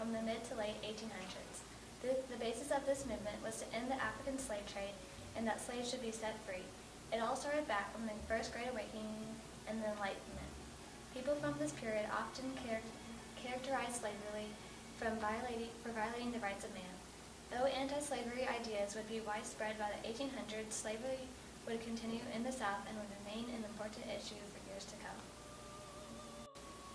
from the mid to late 1800s. The basis of this movement was to end the African slave trade and that slaves should be set free. It all started back from the First Great Awakening and the Enlightenment. People from this period often characterized slavery for violating the rights of man. Though anti-slavery ideas would be widespread by the 1800s, slavery would continue in the South and would remain an important issue for years to come.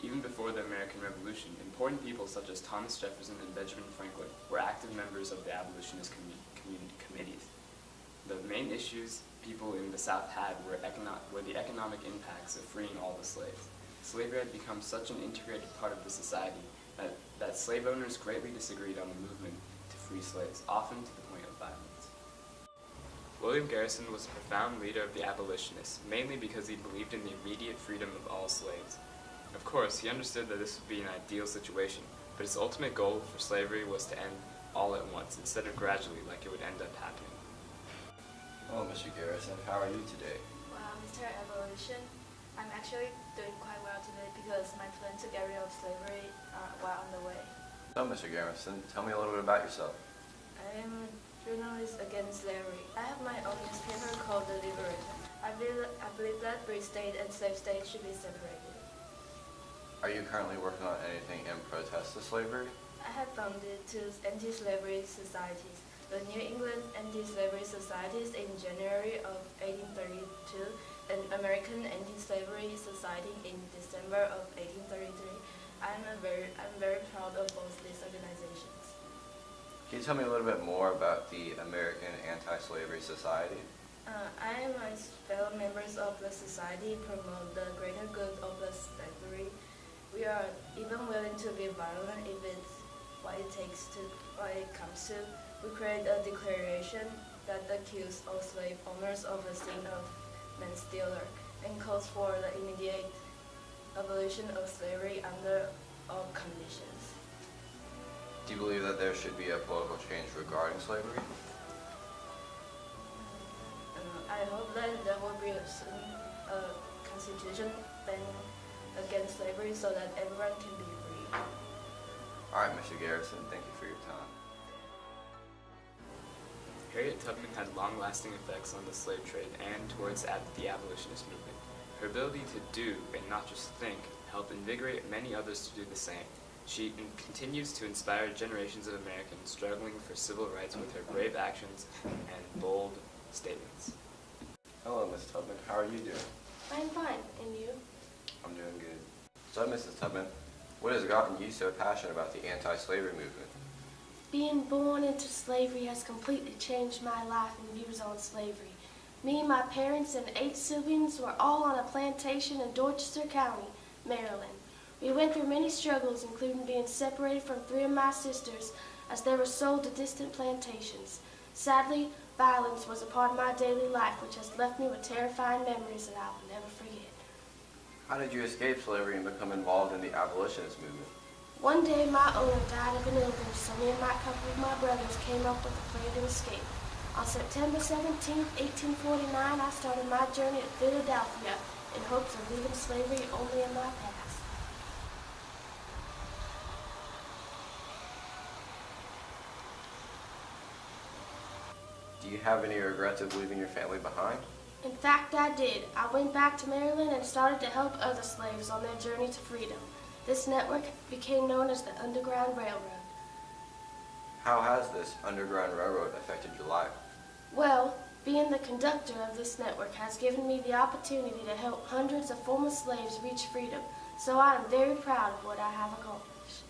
Even before the American Revolution, important people such as Thomas Jefferson and Benjamin Franklin were active members of the abolitionist committees. The main issues people in the South had were the economic impacts of freeing all the slaves. Slavery had become such an integrated part of the society that slave owners greatly disagreed on the movement to free slaves, often to the point of violence. William Garrison was a profound leader of the abolitionists, mainly because he believed in the immediate freedom of all slaves. Of course, he understood that this would be an ideal situation, but his ultimate goal for slavery was to end all at once, instead of gradually like it would end up happening. Hello, Mr. Garrison. How are you today? Well, Mr. Abolition, I'm actually doing quite well today because my plan to get rid of slavery are well on the way. So, Mr. Garrison, tell me a little bit about yourself. I am a journalist against slavery. I have my own newspaper called The Liberator. I believe that free state and slave state should be separated. Are you currently working on anything in protest to slavery? I have founded two anti-slavery societies, the New England Anti-Slavery Societies in January of 1832 and American Anti-Slavery Society in December of 1833. I'm very proud of both these organizations. Can you tell me a little bit more about the American Anti-Slavery Society? I and my fellow members of the society promote the greater good of the slavery. We are even willing to be violent if it's what it comes to. We create a declaration that accuses all slave owners of a sin of manslaughter and calls for the immediate abolition of slavery under all conditions. Do you believe that there should be a political change regarding slavery? I hope that there will be soon a constitution banning against slavery so that everyone can be free. All right, Mr. Garrison, thank you for your time. Harriet Tubman had long-lasting effects on the slave trade and towards the abolitionist movement. Her ability to do, and not just think, helped invigorate many others to do the same. She continues to inspire generations of Americans struggling for civil rights with her brave actions and bold statements. Hello, Ms. Tubman. How are you doing? I'm fine. And you? I'm doing good. So, Mrs. Tubman, what has gotten you so passionate about the anti-slavery movement? Being born into slavery has completely changed my life and views on slavery. Me, my parents, and 8 siblings were all on a plantation in Dorchester County, Maryland. We went through many struggles, including being separated from 3 of my sisters as they were sold to distant plantations. Sadly, violence was a part of my daily life, which has left me with terrifying memories that I will never forget. How did you escape slavery and become involved in the abolitionist movement? One day, my owner died of an illness, so me and my couple of my brothers came up with a plan to escape. On September 17, 1849, I started my journey to Philadelphia in hopes of leaving slavery only in my past. Do you have any regrets of leaving your family behind? In fact, I did. I went back to Maryland and started to help other slaves on their journey to freedom. This network became known as the Underground Railroad. How has this Underground Railroad affected your life? Well, being the conductor of this network has given me the opportunity to help hundreds of former slaves reach freedom, so I am very proud of what I have accomplished.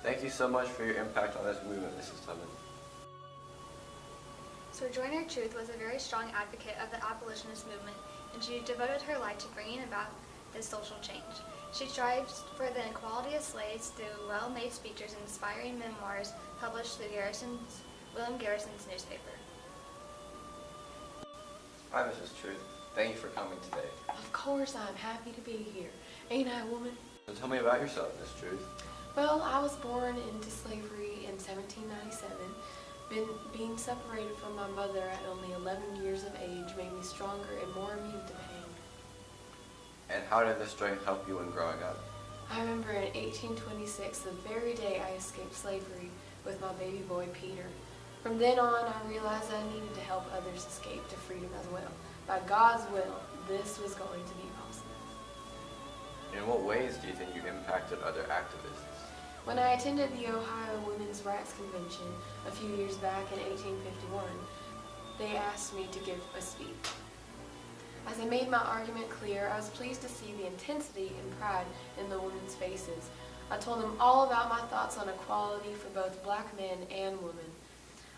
Thank you so much for your impact on this movement, Mrs. Tubman. Sojourner Truth was a very strong advocate of the abolitionist movement, and she devoted her life to bringing about this social change. She strives for the equality of slaves through well-made speeches and inspiring memoirs published through William Garrison's newspaper. Hi, Mrs. Truth. Thank you for coming today. Of course, I'm happy to be here. Ain't I, woman? So tell me about yourself, Miss Truth. Well, I was born into slavery in 1797. Being separated from my mother at only 11 years of age made me stronger and more immune to pain. And how did this strength help you in growing up? I remember in 1826, the very day I escaped slavery with my baby boy Peter. From then on, I realized I needed to help others escape to freedom as well. By God's will, this was going to be possible. In what ways do you think you impacted other activists? When I attended the Ohio Women's Rights Convention a few years back in 1851, they asked me to give a speech. As I made my argument clear, I was pleased to see the intensity and pride in the women's faces. I told them all about my thoughts on equality for both black men and women.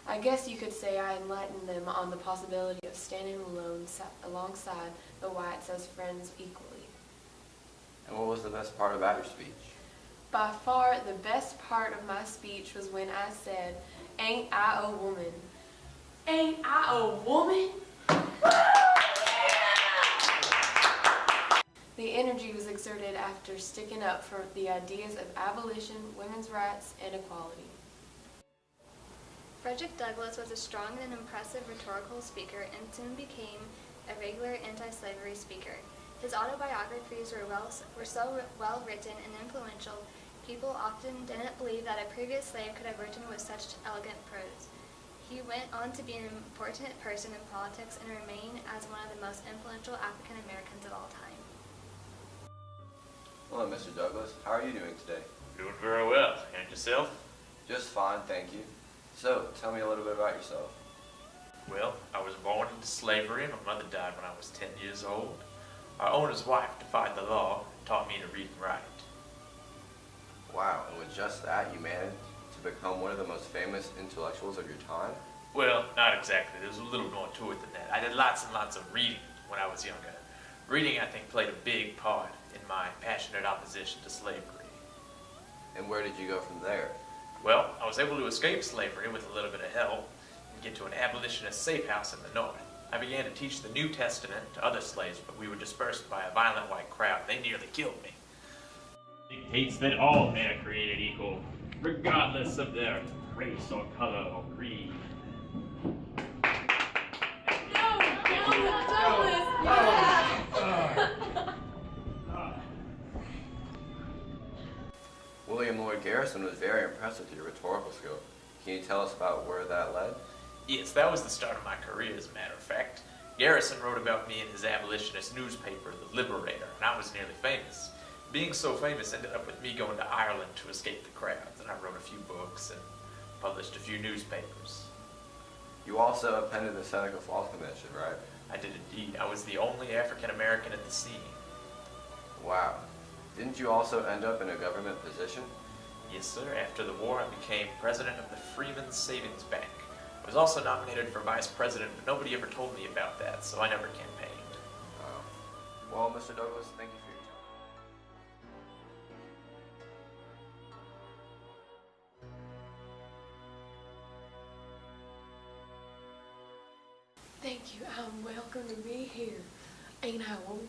I guess you could say I enlightened them on the possibility of standing alone alongside the whites as friends equally. And what was the best part about your speech? By far, the best part of my speech was when I said, "Ain't I a woman? Ain't I a woman?" The energy was exerted after sticking up for the ideas of abolition, women's rights, and equality. Frederick Douglass was a strong and impressive rhetorical speaker and soon became a regular anti-slavery speaker. His autobiographies were so well written and influential, people often didn't believe that a previous slave could have written with such elegant prose. He went on to be an important person in politics and remain as one of the most influential African Americans of all time. Hello, Mr. Douglas. How are you doing today? Doing very well. And yourself? Just fine, thank you. So, tell me a little bit about yourself. Well, I was born into slavery and my mother died when I was 10 years old. Our owner's wife defied the law and taught me to read and write. Wow, and with just that, you managed to become one of the most famous intellectuals of your time? Well, not exactly. There's a little more to it than that. I did lots and lots of reading when I was younger. Reading, I think, played a big part in my passionate opposition to slavery. And where did you go from there? Well, I was able to escape slavery with a little bit of help and get to an abolitionist safe house in the north. I began to teach the New Testament to other slaves, but we were dispersed by a violent white crowd. They nearly killed me. Dictates that all men are created equal, regardless of their race or color or creed. William Lloyd Garrison was very impressed with your rhetorical skill. Can you tell us about where that led? Yes, that was the start of my career, as a matter of fact. Garrison wrote about me in his abolitionist newspaper, The Liberator, and I was nearly famous. Being so famous ended up with me going to Ireland to escape the crowds, and I wrote a few books and published a few newspapers. You also attended the Seneca Falls Convention, right? I did indeed. I was the only African American at the scene. Wow. Didn't you also end up in a government position? Yes, sir. After the war, I became president of the Freeman Savings Bank. I was also nominated for vice president, but nobody ever told me about that, so I never campaigned. Well, Mr. Douglas, thank you for your time. Thank you. I'm welcome to be here. Ain't I a woman?